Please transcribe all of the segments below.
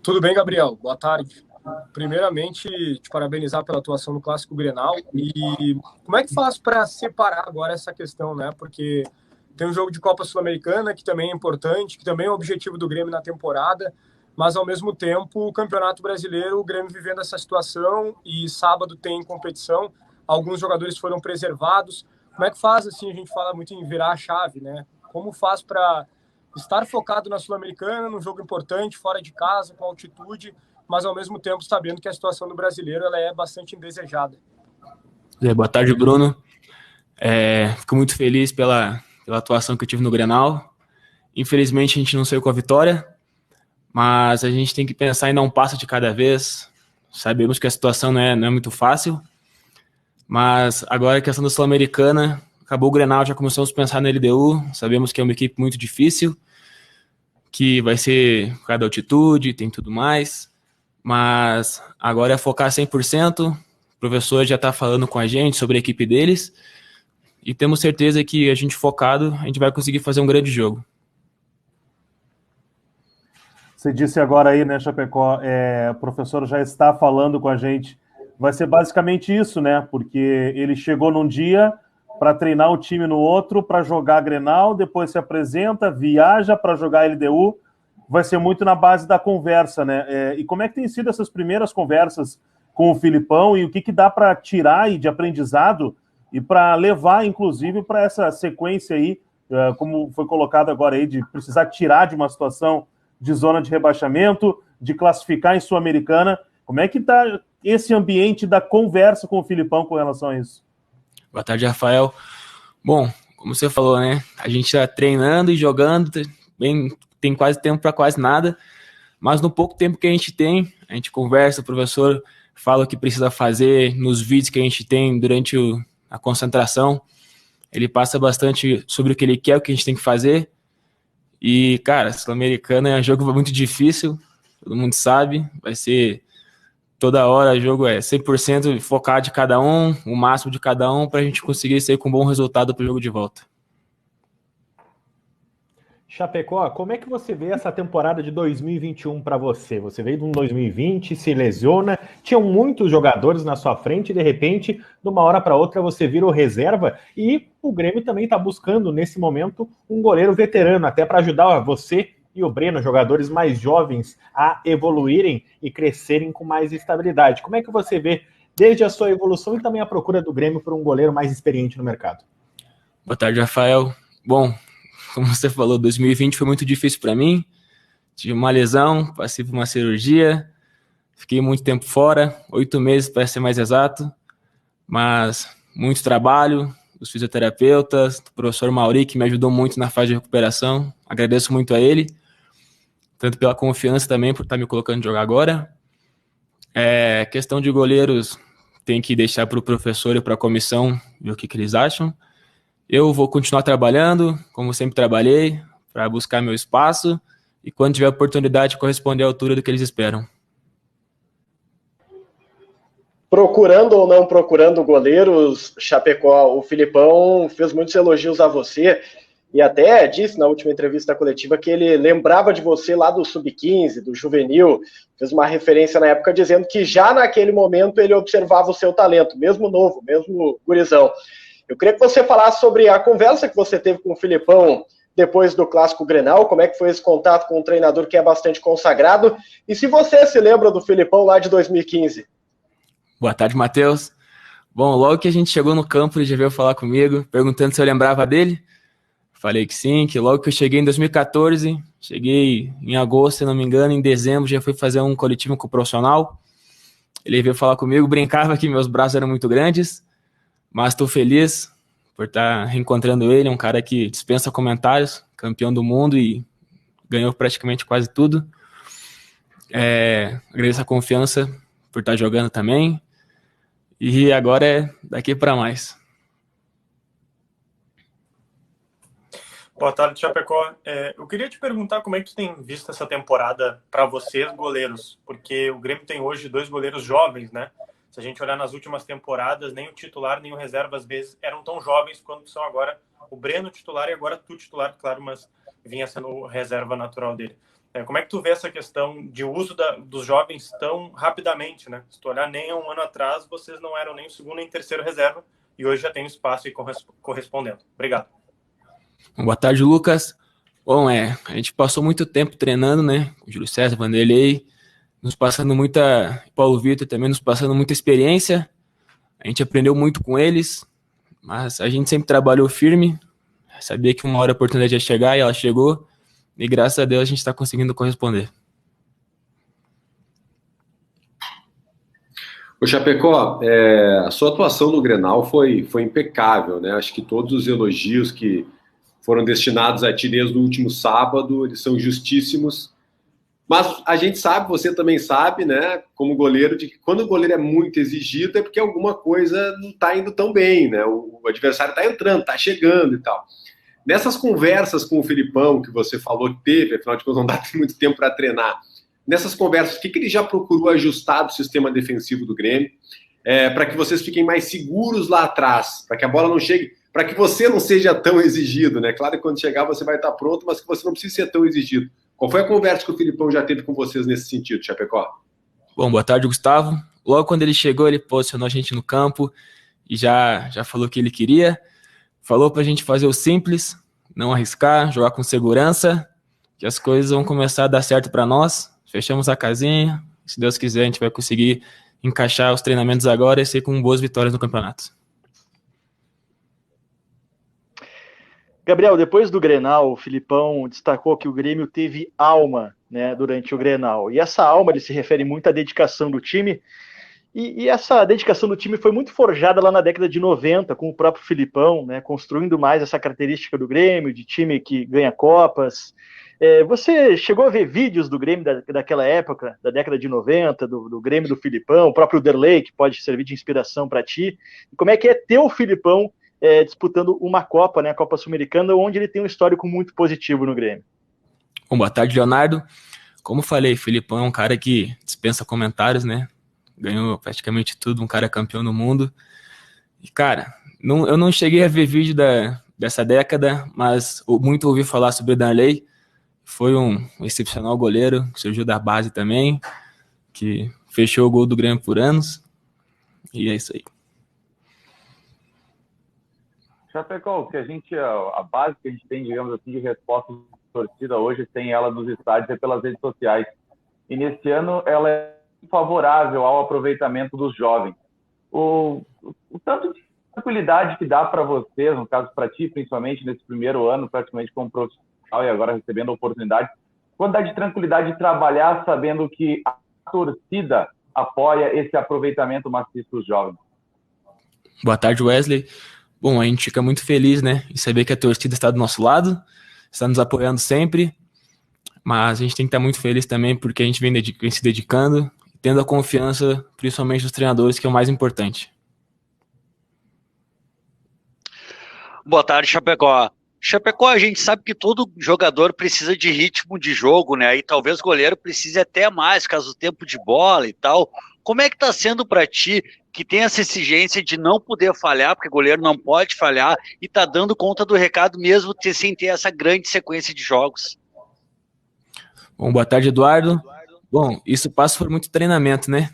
Tudo bem, Gabriel? Boa tarde. Primeiramente, te parabenizar pela atuação no Clássico Grenal. E como é que faz para separar agora essa questão, né? Porque tem um jogo de Copa Sul-Americana que também é importante, que também é o objetivo do Grêmio na temporada, mas ao mesmo tempo o Campeonato Brasileiro, o Grêmio vivendo essa situação e sábado tem competição, alguns jogadores foram preservados. Como é que faz, assim, a gente fala muito em virar a chave, né? Como faz para estar focado na Sul-Americana, num jogo importante, fora de casa, com altitude, mas ao mesmo tempo sabendo que a situação do brasileiro ela é bastante indesejada. Boa tarde, Bruno. Fico muito feliz pela atuação que eu tive no Grenal. Infelizmente, a gente não saiu com a vitória, mas a gente tem que pensar em dar um passo de cada vez. Sabemos que a situação não é muito fácil, mas agora a questão da Sul-Americana, acabou o Grenal, já começamos a pensar na LDU, sabemos que é uma equipe muito difícil, que vai ser por causa da altitude, tem tudo mais, mas agora é focar 100%, o professor já está falando com a gente sobre a equipe deles, e temos certeza que a gente focado, a gente vai conseguir fazer um grande jogo. Você disse agora aí, né, Chapecó, o professor já está falando com a gente. Vai ser basicamente isso, né? Porque ele chegou num dia para treinar o time no outro, para jogar Grenal, depois se apresenta, viaja para jogar LDU. Vai ser muito na base da conversa, né? E como é que tem sido essas primeiras conversas com o Filipão e o que dá para tirar aí de aprendizado e para levar, inclusive, para essa sequência aí, como foi colocado agora aí, de precisar tirar de uma situação de zona de rebaixamento, de classificar em Sul-Americana. Como é que está esse ambiente da conversa com o Filipão com relação a isso? Boa tarde, Rafael. Bom, como você falou, né? A gente está treinando e jogando, tem quase tempo para quase nada, mas no pouco tempo que a gente conversa, o professor fala o que precisa fazer nos vídeos que a gente tem durante a concentração. Ele passa bastante sobre o que ele quer, o que a gente tem que fazer. E, cara, Sul-Americana é um jogo muito difícil, todo mundo sabe, vai ser toda hora, o jogo é 100% focado de cada um, o máximo de cada um, para a gente conseguir sair com um bom resultado para o jogo de volta. Chapecó, como é que você vê essa temporada de 2021 para você? Você veio de um 2020, se lesiona, tinham muitos jogadores na sua frente e de repente, de uma hora para outra, você vira o reserva e o Grêmio também está buscando, nesse momento, um goleiro veterano, até para ajudar você e o Breno, jogadores mais jovens, a evoluírem e crescerem com mais estabilidade. Como é que você vê desde a sua evolução e também a procura do Grêmio por um goleiro mais experiente no mercado? Boa tarde, Rafael. Bom, como você falou, 2020 foi muito difícil para mim. Tive uma lesão, passei por uma cirurgia, fiquei muito tempo fora, 8 meses para ser mais exato, mas muito trabalho, os fisioterapeutas, o professor Mauri, que me ajudou muito na fase de recuperação. Agradeço muito a ele, tanto pela confiança também, por estar me colocando jogar agora. Questão de goleiros, tem que deixar para o professor e para a comissão ver o que eles acham. Eu vou continuar trabalhando, como sempre trabalhei, para buscar meu espaço e quando tiver oportunidade corresponder à altura do que eles esperam. Procurando ou não procurando goleiros, Chapecó, o Filipão fez muitos elogios a você e até disse na última entrevista coletiva que ele lembrava de você lá do Sub-15, do Juvenil, fez uma referência na época dizendo que já naquele momento ele observava o seu talento, mesmo novo, mesmo gurizão. Eu queria que você falasse sobre a conversa que você teve com o Filipão depois do Clássico Grenal, como é que foi esse contato com um treinador que é bastante consagrado, e se você se lembra do Filipão lá de 2015. Boa tarde, Matheus. Bom, logo que a gente chegou no campo, ele já veio falar comigo, perguntando se eu lembrava dele. Falei que sim, que logo que eu cheguei em 2014, cheguei em agosto, se não me engano, em dezembro já fui fazer um coletivo com o profissional. Ele veio falar comigo, brincava que meus braços eram muito grandes, mas estou feliz por estar reencontrando ele, um cara que dispensa comentários, campeão do mundo e ganhou praticamente quase tudo. Agradeço a confiança por estar jogando também. E agora é daqui para mais. Boa tarde, Chapecó. Eu queria te perguntar como é que tu tem visto essa temporada para vocês, goleiros, porque o Grêmio tem hoje 2 goleiros jovens, né? Se a gente olhar nas últimas temporadas, nem o titular, nem o reserva, às vezes, eram tão jovens quanto são agora o Breno titular e agora tu titular, claro, mas vinha sendo reserva natural dele. Como é que tu vê essa questão de uso dos jovens tão rapidamente, né? Se tu olhar, nem há um ano atrás, vocês não eram nem o segundo nem o terceiro reserva, e hoje já tem espaço e correspondendo. Obrigado. Boa tarde, Lucas. Bom, a gente passou muito tempo treinando, né? Com o Júlio César, Vanderlei, nos passando Paulo Vitor também, nos passando muita experiência. A gente aprendeu muito com eles, mas a gente sempre trabalhou firme, sabia que uma hora a oportunidade ia chegar e ela chegou, e graças a Deus a gente está conseguindo corresponder. O Chapecó, a sua atuação no Grenal foi impecável, né? Acho que todos os elogios que foram destinados a ti desde o último sábado, eles são justíssimos. Mas a gente sabe, você também sabe, né, como goleiro, de que quando o goleiro é muito exigido é porque alguma coisa não está indo tão bem, né? O adversário está entrando, está chegando e tal. Nessas conversas com o Filipão, que você falou que teve, afinal de contas não dá muito tempo para treinar, nessas conversas, o que ele já procurou ajustar do sistema defensivo do Grêmio, para que vocês fiquem mais seguros lá atrás, para que a bola não chegue, para que você não seja tão exigido, né? Claro que quando chegar você vai estar pronto, mas que você não precise ser tão exigido. Qual foi a conversa que o Filipão já teve com vocês nesse sentido, Chapecó? Bom, boa tarde, Gustavo. Logo quando ele chegou, ele posicionou a gente no campo e já falou o que ele queria. Falou pra gente fazer o simples, não arriscar, jogar com segurança, que as coisas vão começar a dar certo para nós. Fechamos a casinha, se Deus quiser a gente vai conseguir encaixar os treinamentos agora e ser com boas vitórias no campeonato. Gabriel, depois do Grenal, o Filipão destacou que o Grêmio teve alma, né, durante o Grenal. E essa alma, ele se refere muito à dedicação do time. E essa dedicação do time foi muito forjada lá na década de 90, com o próprio Filipão, né, construindo mais essa característica do Grêmio, de time que ganha Copas. Você chegou a ver vídeos do Grêmio daquela época, da década de 90, do Grêmio do Filipão, o próprio Derlei, que pode servir de inspiração para ti. E como é que é ter o Filipão disputando uma Copa, né, a Copa Sul-Americana, onde ele tem um histórico muito positivo no Grêmio? Bom, boa tarde, Leonardo. Como falei, o Filipão é um cara que dispensa comentários, né? Ganhou praticamente tudo, um cara campeão no mundo. E, cara, eu não cheguei a ver vídeo dessa década, mas muito ouvi falar sobre o Darley. Foi um excepcional goleiro, que surgiu da base também, que fechou o gol do Grêmio por anos. E é isso aí. Chapecó, a base que a gente tem, digamos assim, de resposta de torcida hoje, tem ela nos estádios e pelas redes sociais. E nesse ano ela é favorável ao aproveitamento dos jovens. O tanto de tranquilidade que dá para vocês, no caso para ti, principalmente nesse primeiro ano, praticamente como profissional e agora recebendo a oportunidade, quantidade de tranquilidade de trabalhar sabendo que a torcida apoia esse aproveitamento maciço dos jovens. Boa tarde, Wesley. Bom, a gente fica muito feliz, né, em saber que a torcida está do nosso lado, está nos apoiando sempre, mas a gente tem que estar muito feliz também porque a gente vem se dedicando, tendo a confiança, principalmente dos treinadores, que é o mais importante. Boa tarde, Chapecó. Chapecó, a gente sabe que todo jogador precisa de ritmo de jogo, né? E talvez o goleiro precise até mais, caso do tempo de bola e tal. Como é que tá sendo para ti, que tem essa exigência de não poder falhar, porque o goleiro não pode falhar, e tá dando conta do recado mesmo sem ter essa grande sequência de jogos? Bom, boa tarde, Eduardo. Bom, isso passa por muito treinamento, né?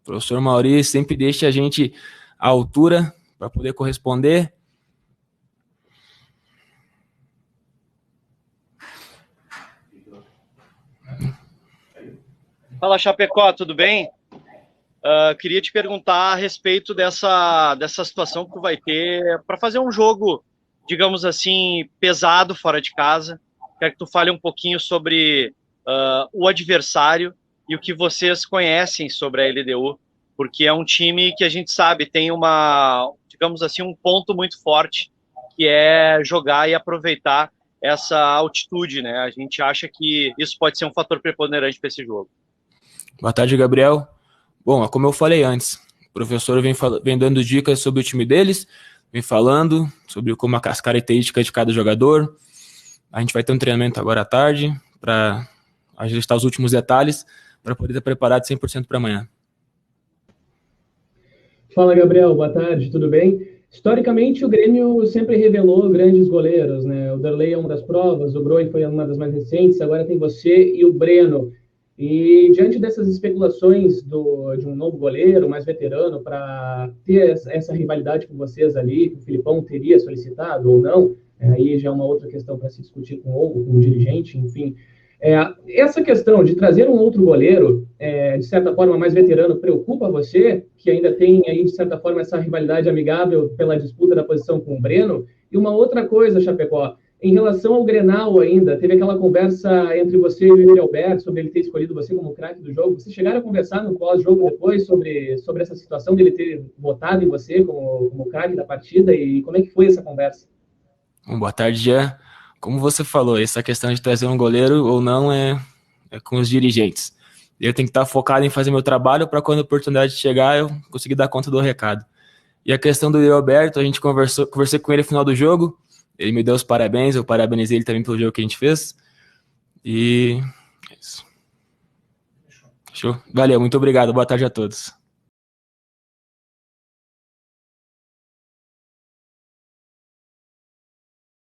O professor Mauri sempre deixa a gente à altura para poder corresponder. Fala, Chapecó, tudo bem? Queria te perguntar a respeito dessa situação que tu vai ter para fazer um jogo, digamos assim, pesado fora de casa. Quero que tu fale um pouquinho sobre o adversário e o que vocês conhecem sobre a LDU, porque é um time que a gente sabe tem digamos assim, um ponto muito forte, que é jogar e aproveitar essa altitude, né? A gente acha que isso pode ser um fator preponderante para esse jogo. Boa tarde, Gabriel. Bom, como eu falei antes, o professor vem dando dicas sobre o time deles, vem falando sobre como as características de cada jogador. A gente vai ter um treinamento agora à tarde para ajustar os últimos detalhes para poder estar preparado 100% para amanhã. Fala, Gabriel, boa tarde, tudo bem? Historicamente, o Grêmio sempre revelou grandes goleiros, né? O Darley é uma das provas, o Groi foi uma das mais recentes, agora tem você e o Breno. E diante dessas especulações de um novo goleiro, mais veterano, para ter essa rivalidade com vocês ali, que o Filipão teria solicitado ou não, aí já é uma outra questão para se discutir com o dirigente, enfim. Essa questão de trazer um outro goleiro, de certa forma, mais veterano, preocupa você, que ainda tem aí, de certa forma, essa rivalidade amigável pela disputa da posição com o Breno? E uma outra coisa, Chapecó, em relação ao Grenal ainda, teve aquela conversa entre você e o Yuri Alberto sobre ele ter escolhido você como craque do jogo. Vocês chegaram a conversar no pós-jogo depois sobre essa situação dele ter votado em você como craque da partida, e como é que foi essa conversa? Bom, boa tarde, Jean. Como você falou, essa questão de trazer um goleiro ou não é com os dirigentes. Eu tenho que estar focado em fazer meu trabalho para quando a oportunidade chegar eu conseguir dar conta do recado. E a questão do Yuri Alberto, a gente conversei com ele no final do jogo, ele me deu os parabéns, eu parabenizei ele também pelo jogo que a gente fez. E é isso. Show. Valeu, muito obrigado, boa tarde a todos.